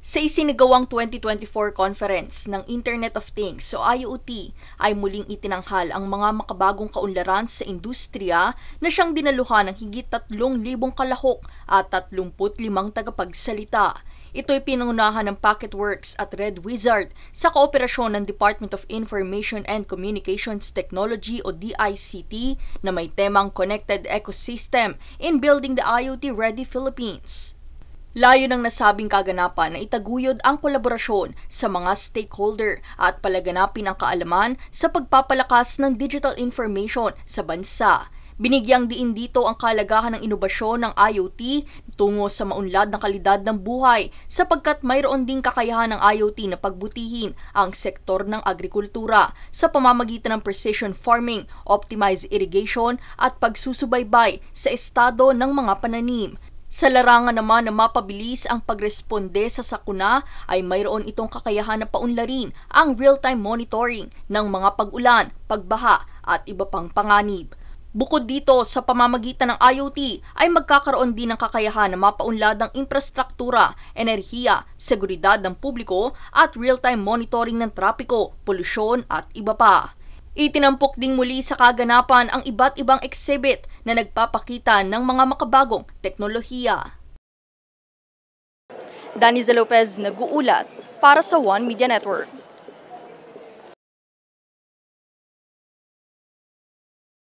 Sa isinagawang 2024 conference ng Internet of Things o IoT ay muling itinanghal ang mga makabagong kaunlaran sa industriya na siyang dinaluhan ng higit 3,000 kalahok at 35 tagapagsalita. Ito'y pinunahan ng Packetworks at Red Wizard sa kooperasyon ng Department of Information and Communications Technology o DICT na may temang Connected Ecosystem in Building the IoT-Ready Philippines. Layo ng nasabing kaganapan na itaguyod ang kolaborasyon sa mga stakeholder at palaganapin ang kaalaman sa pagpapalakas ng digital information sa bansa. Binigyang diin dito ang kalagahan ng inobasyon ng IoT tungo sa maunlad na kalidad ng buhay sapagkat mayroon ding kakayahan ng IoT na pagbutihin ang sektor ng agrikultura sa pamamagitan ng precision farming, optimized irrigation at pagsusubaybay sa estado ng mga pananim. Sa larangan naman na mapabilis ang pagresponde sa sakuna ay mayroon itong kakayahan na paunlarin ang real-time monitoring ng mga pag-ulan, pagbaha at iba pang panganib. Bukod dito, sa pamamagitan ng IoT ay magkakaroon din ng kakayahan na mapaunlad ang infrastruktura, enerhiya, seguridad ng publiko at real-time monitoring ng trapiko, polusyon at iba pa. Itinampok ding muli sa kaganapan ang iba't ibang exhibit na nagpapakita ng mga makabagong teknolohiya. Daniza Lopez nag-uulat para sa One Media Network.